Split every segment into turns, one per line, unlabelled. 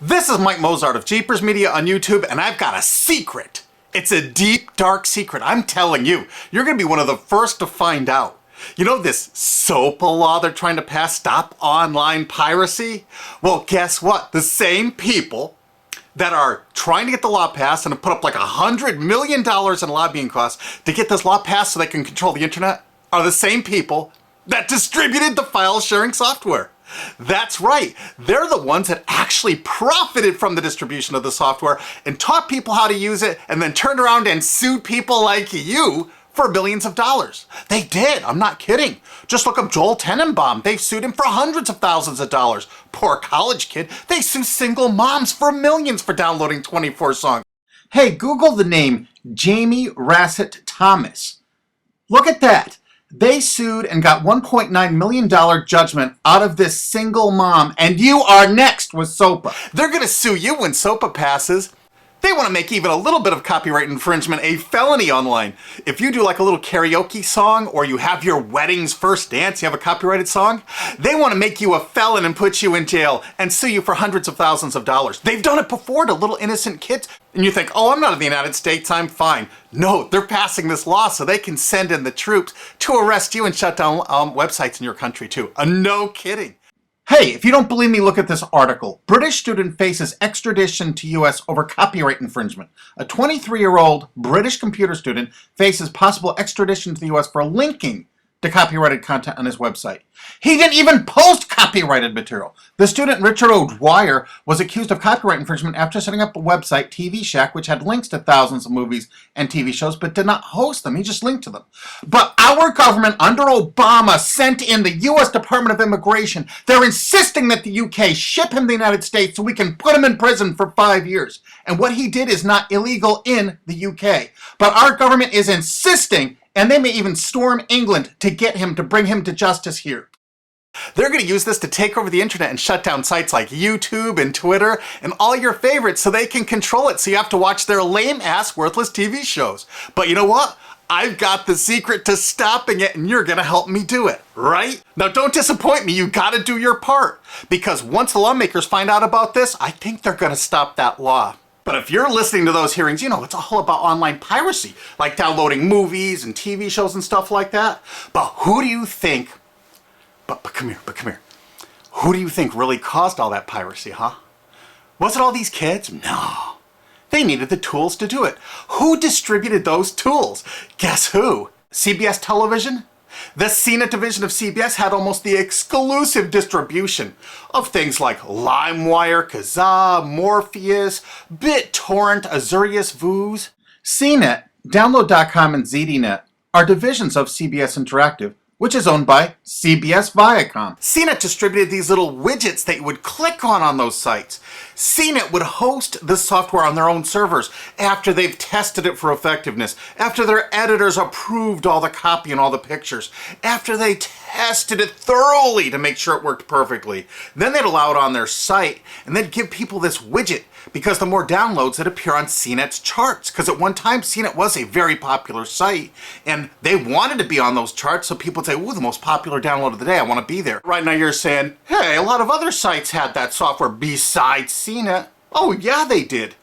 This is Mike Mozart of Jeepers Media on YouTube, and I've got a secret. It's a deep, dark secret. I'm telling you, you're going to be one of the first to find out. You know this SOPA law they're trying to pass, Stop Online Piracy? Well, guess what? The same people that are trying to get the law passed and have put up like $100 million in lobbying costs to get this law passed so they can control the internet are the same people that distributed the file sharing software. That's right. They're the ones that actually profited from the distribution of the software and taught people how to use it and then turned around and sued people like you for billions of dollars. They did. I'm not kidding. Just look up Joel Tenenbaum. They've sued him for hundreds of thousands of dollars. Poor college kid. They sue single moms for millions for downloading 24 songs. Hey, Google the name Jamie Rassett Thomas. Look at that. They sued and got $1.9 million judgment out of this single mom, and you are next with SOPA. They're going to sue you when SOPA passes. They want to make even a little bit of copyright infringement a felony online. If you do like a little karaoke song, or you have your wedding's first dance, you have a copyrighted song, they want to make you a felon and put you in jail and sue you for hundreds of thousands of dollars. They've done it before to little innocent kids. And you think, oh, I'm not in the United States, I'm fine. No, they're passing this law so they can send in the troops to arrest you and shut down websites in your country too. No kidding. Hey, if you don't believe me, look at this article. British student faces extradition to US over copyright infringement. A 23-year-old British computer student faces possible extradition to the US for linking to copyrighted content on his website. He didn't even post copyrighted material. The student, Richard O'Dwyer, was accused of copyright infringement after setting up a website, TV Shack, which had links to thousands of movies and TV shows, but did not host them. He just linked to them. But our government under Obama sent in the U.S. Department of Immigration. They're insisting that the UK ship him to the United States so we can put him in prison for 5 years. And what he did is not illegal in the UK. But our government is insisting, and they may even storm England to get him, to bring him to justice here. They're going to use this to take over the internet and shut down sites like YouTube and Twitter and all your favorites so they can control it, so you have to watch their lame-ass, worthless TV shows. But you know what? I've got the secret to stopping it, and you're going to help me do it, right? Now, don't disappoint me. You got to do your part. Because once the lawmakers find out about this, I think they're going to stop that law. But if you're listening to those hearings, you know, it's all about online piracy, like downloading movies and TV shows and stuff like that. But who do you think, but come here. Who do you think really caused all that piracy, huh? Was it all these kids? No. They needed the tools to do it. Who distributed those tools? Guess who? CBS Television? The CNET division of CBS had almost the exclusive distribution of things like LimeWire, Kazaa, Morpheus, BitTorrent, Azurius, Vooz. CNET, Download.com, and ZDNet are divisions of CBS Interactive, which is owned by CBS Viacom. CNET distributed these little widgets that you would click on those sites. CNET would host the software on their own servers after they've tested it for effectiveness, after their editors approved all the copy and all the pictures, after they tested it thoroughly to make sure it worked perfectly. Then they'd allow it on their site, and they'd give people this widget, because the more downloads that appear on CNET's charts. Because at one time, CNET was a very popular site, and they wanted to be on those charts, so people would say, ooh, the most popular download of the day, I want to be there. Right now you're saying, hey, a lot of other sites had that software besides CNET. Oh yeah, they did.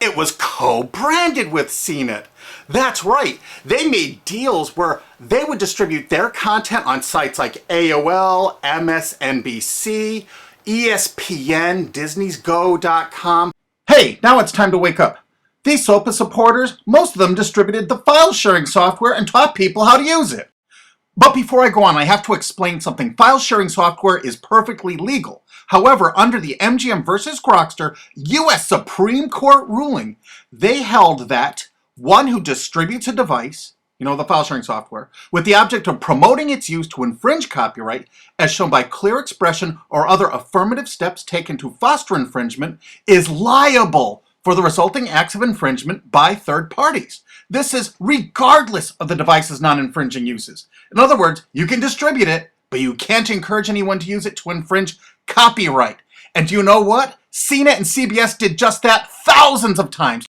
It was co-branded with CNET. That's right. They made deals where they would distribute their content on sites like AOL, MSNBC, ESPN, Disney'sGo.com. Hey, now it's time to wake up. These SOPA supporters, most of them distributed the file sharing software and taught people how to use it. But before I go on, I have to explain something. File sharing software is perfectly legal. However, under the MGM versus Crocster US Supreme Court ruling, they held that one who distributes a device, you know, the file sharing software, with the object of promoting its use to infringe copyright, as shown by clear expression or other affirmative steps taken to foster infringement, is liable for the resulting acts of infringement by third parties. This is regardless of the device's non-infringing uses. In other words, you can distribute it, but you can't encourage anyone to use it to infringe copyright. And do you know what? CNET and CBS did just that thousands of times.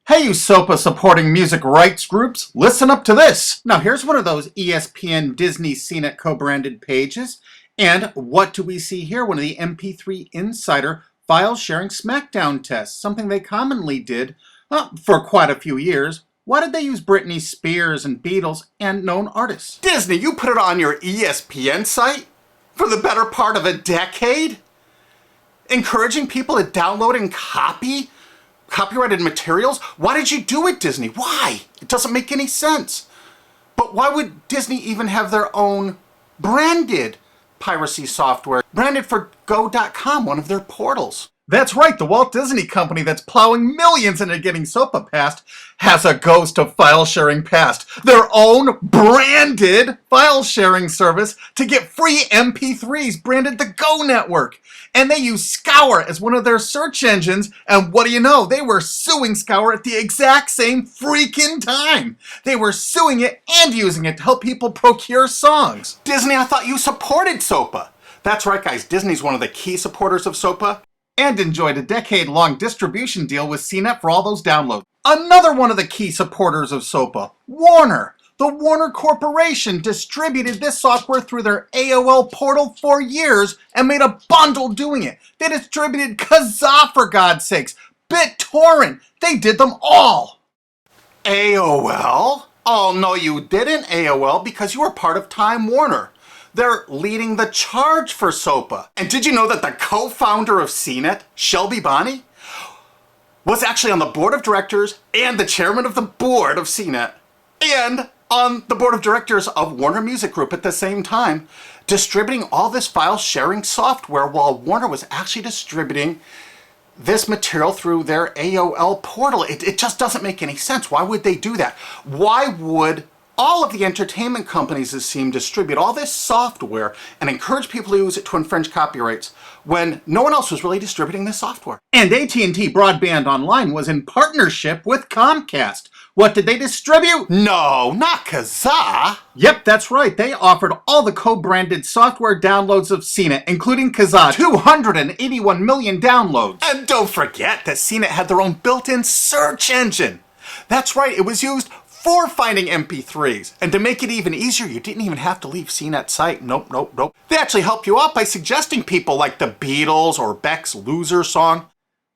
Hey, you SOPA supporting music rights groups, listen up to this. Now here's one of those ESPN, Disney, CNET co-branded pages. And what do we see here? One of the MP3 Insider
file sharing smackdown tests, something they commonly did for quite a few years. Why did they use Britney Spears and Beatles and known artists?
Disney, you put it on your ESPN site for the better part of a decade? Encouraging people to download and copy copyrighted materials? Why did you do it, Disney? Why? It doesn't make any sense. But why would Disney even have their own branded piracy software, branded for Go.com, one of their portals?
That's right, the Walt Disney Company that's plowing millions into getting SOPA passed has a ghost of file sharing past. Their own branded file sharing service to get free MP3s branded the Go Network. And they use Scour as one of their search engines, and what do you know? They were suing Scour at the exact same freaking time. They were suing it and using it to help people procure songs.
Disney, I thought you supported SOPA. That's right, guys, Disney's one of the key supporters of SOPA.
And enjoyed a decade-long distribution deal with CNET for all those downloads. Another one of the key supporters of SOPA, Warner. The Warner Corporation distributed this software through their AOL portal for years and made a bundle doing it. They distributed Kazaa, for God's sakes, BitTorrent. They did them all.
AOL? Oh, no, you didn't, AOL, because you were part of Time Warner. They're leading the charge for SOPA. And did you know that the co-founder of CNET, Shelby Bonney, was actually on the board of directors and the chairman of the board of CNET and on the board of directors of Warner Music Group at the same time, distributing all this file sharing software while Warner was actually distributing this material through their AOL portal. It just doesn't make any sense. Why would they do that? Why would all of the entertainment companies, it seemed, distribute all this software and encourage people to use it to infringe copyrights when no one else was really distributing this software?
And AT&T Broadband Online was in partnership with Comcast. What did they distribute?
No, not Kazaa.
Yep, that's right. They offered all the co-branded software downloads of CNET, including Kazaa, 281 million downloads.
And don't forget that CNET had their own built-in search engine. That's right, it was used for finding MP3s. And to make it even easier, you didn't even have to leave CNET's site. Nope. They actually help you out by suggesting people like the Beatles or Beck's Loser song.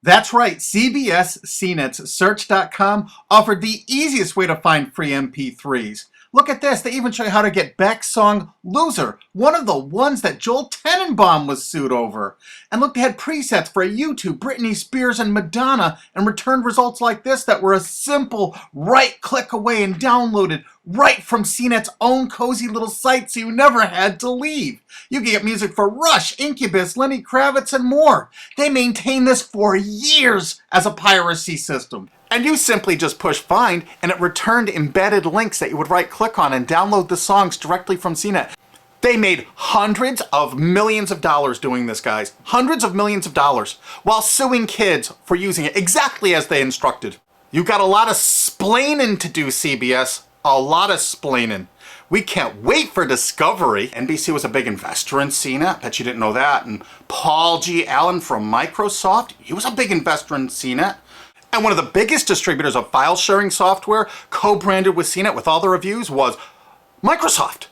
That's right, CBS CNET's Search.com offered the easiest way to find free MP3s. Look at this, they even show you how to get Beck's song Loser, one of the ones that Joel Tenenbaum was sued over. And look, they had presets for U2, Britney Spears, and Madonna, and returned results like this that were a simple right click away and downloaded right from CNET's own cozy little site, so you never had to leave. You can get music for Rush, Incubus, Lenny Kravitz, and more. They maintained this for years as a piracy system.
And you simply just push find, and it returned embedded links that you would right-click on and download the songs directly from CNET. They made hundreds of millions of dollars doing this, guys. Hundreds of millions of dollars, while suing kids for using it exactly as they instructed. You got a lot of splaining to do, CBS. A lot of splaining. We can't wait for Discovery. NBC was a big investor in CNET. Bet you didn't know that. And Paul G. Allen from Microsoft, he was a big investor in CNET. And one of the biggest distributors of file sharing software co-branded with CNET with all the reviews was Microsoft,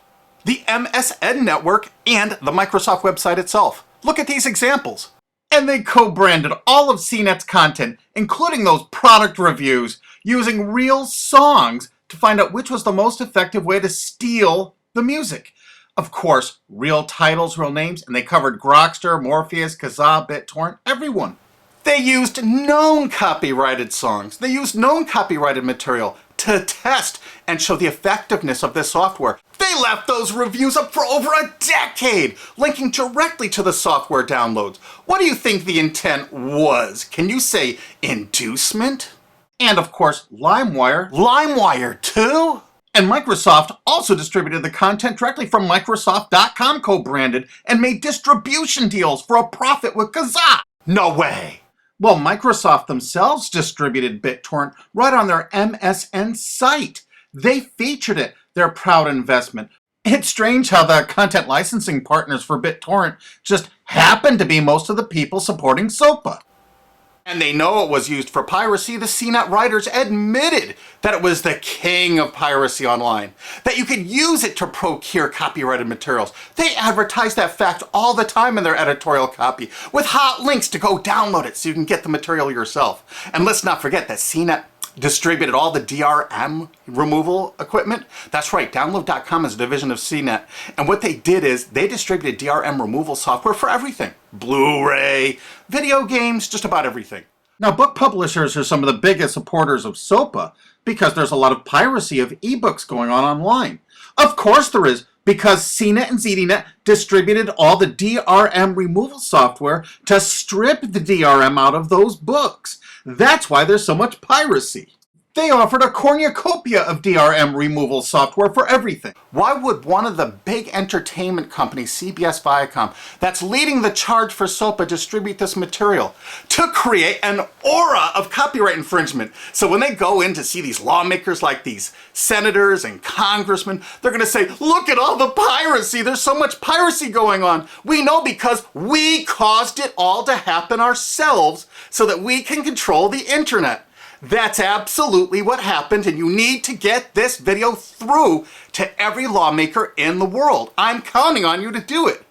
the MSN network, and the Microsoft website itself. Look at these examples.
And they co-branded all of CNET's content, including those product reviews, using real songs to find out which was the most effective way to steal the music. Of course, real titles, real names, and they covered Grokster, Morpheus, Kazaa, BitTorrent, everyone.
They used known copyrighted songs. They used known copyrighted material to test and show the effectiveness of this software. They left those reviews up for over a decade, linking directly to the software downloads. What do you think the intent was? Can you say inducement?
And of course, LimeWire.
LimeWire too?
And Microsoft also distributed the content directly from Microsoft.com co-branded and made distribution deals for a profit with Kazaa.
No way.
Well, Microsoft themselves distributed BitTorrent right on their MSN site. They featured it, their proud investment. It's strange how the content licensing partners for BitTorrent just happen to be most of the people supporting SOPA.
And they know it was used for piracy. The CNET writers admitted that it was the king of piracy online, that you could use it to procure copyrighted materials. They advertise that fact all the time in their editorial copy with hot links to go download it so you can get the material yourself. And let's not forget that CNET distributed all the DRM removal equipment. That's right, Download.com is a division of CNET. And what they did is they distributed DRM removal software for everything. Blu-ray, video games, just about everything.
Now, book publishers are some of the biggest supporters of SOPA because there's a lot of piracy of ebooks going on online. Of course there is, because CNET and ZDNet distributed all the DRM removal software to strip the DRM out of those books. That's why there's so much piracy. They offered a cornucopia of DRM removal software for everything.
Why would one of the big entertainment companies, CBS Viacom, that's leading the charge for SOPA, distribute this material? To create an aura of copyright infringement. So when they go in to see these lawmakers like these senators and congressmen, they're going to say, look at all the piracy. There's so much piracy going on. We know because we caused it all to happen ourselves so that we can control the internet. That's absolutely what happened, and you need to get this video through to every lawmaker in the world. I'm counting on you to do it.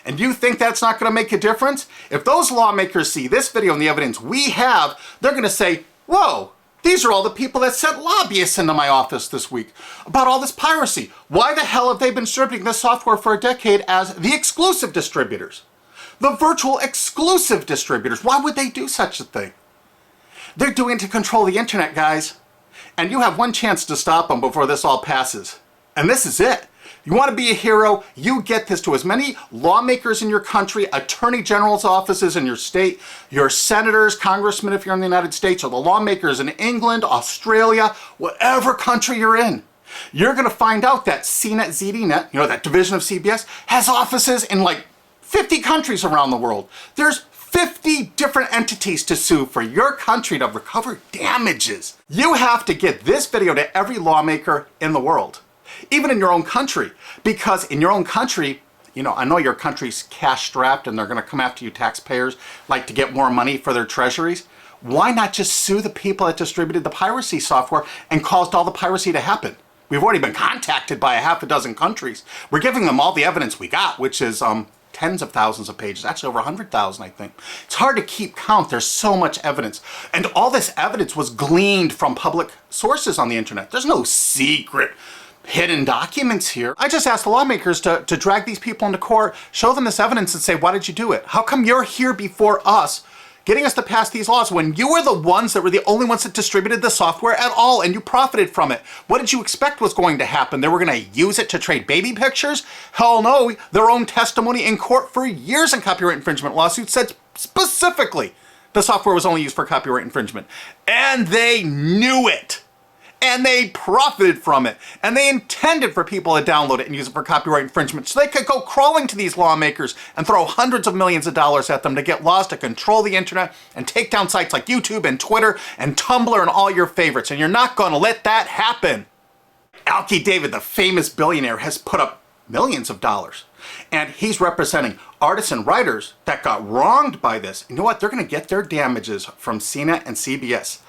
And you think that's not going to make a difference? If those lawmakers see this video and the evidence we have, they're going to say, whoa, these are all the people that sent lobbyists into my office this week about all this piracy. Why the hell have they been distributing this software for a decade as the exclusive distributors? The virtual exclusive distributors. Why would they do such a thing? They're doing it to control the internet, guys. And you have one chance to stop them before this all passes. And this is it. You want to be a hero? You get this to as many lawmakers in your country, attorney general's offices in your state, your senators, congressmen if you're in the United States, or the lawmakers in England, Australia, whatever country you're in. You're going to find out that CNET, ZDNet, that division of CBS, has offices in like 50 countries around the world. There's 50 different entities to sue for your country to recover damages. You have to get this video to every lawmaker in the world, even in your own country, because in your own country, I know your country's cash strapped and they're going to come after you taxpayers like to get more money for their treasuries. Why not just sue the people that distributed the piracy software and caused all the piracy to happen? We've already been contacted by a half a dozen countries. We're giving them all the evidence we got, which is tens of thousands of pages, actually over 100,000, I think. It's hard to keep count. There's so much evidence. And all this evidence was gleaned from public sources on the internet. There's no secret hidden documents here. I just asked the lawmakers to drag these people into court, show them this evidence and say, why did you do it? How come you're here before us getting us to pass these laws when you were the ones that were the only ones that distributed the software at all and you profited from it? What did you expect was going to happen? They were going to use it to trade baby pictures? Hell no. Their own testimony in court for years in copyright infringement lawsuits said specifically the software was only used for copyright infringement. And they knew it. And they profited from it. And they intended for people to download it and use it for copyright infringement so they could go crawling to these lawmakers and throw hundreds of millions of dollars at them to get laws to control the internet and take down sites like YouTube and Twitter and Tumblr and all your favorites. And you're not going to let that happen. Alki David, the famous billionaire, has put up millions of dollars. And he's representing artists and writers that got wronged by this. You know what? They're going to get their damages from CNET and CBS.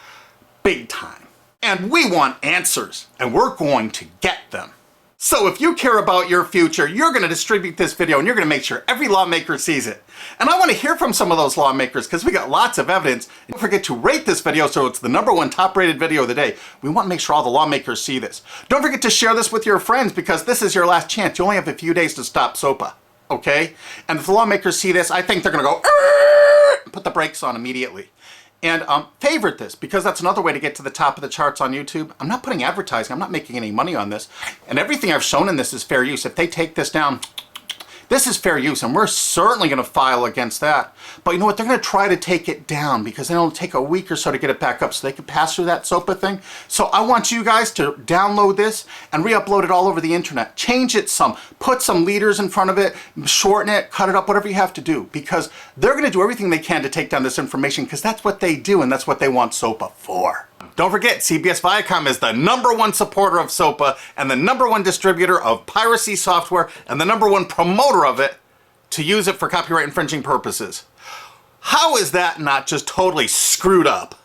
Big time. And we want answers, and we're going to get them. So if you care about your future, you're going to distribute this video and you're going to make sure every lawmaker sees it. And I want to hear from some of those lawmakers because we got lots of evidence. And don't forget to rate this video so it's the #1 top rated video of the day. We want to make sure all the lawmakers see this. Don't forget to share this with your friends because this is your last chance. You only have a few days to stop SOPA, okay? And if the lawmakers see this, I think they're going to go, put the brakes on immediately. And favorite this, because that's another way to get to the top of the charts on YouTube. I'm not putting advertising. I'm not making any money on this. And everything I've shown in this is fair use. If they take this down, this is fair use, and we're certainly going to file against that. But you know what? They're going to try to take it down because it'll take a week or so to get it back up so they can pass through that SOPA thing. So I want you guys to download this and re-upload it all over the internet. Change it some. Put some leaders in front of it. Shorten it. Cut it up. Whatever you have to do. Because they're going to do everything they can to take down this information because that's what they do and that's what they want SOPA for. Don't forget, CBS Viacom is the #1 supporter of SOPA and the #1 distributor of piracy software and the #1 promoter of it to use it for copyright infringing purposes. How is that not just totally screwed up?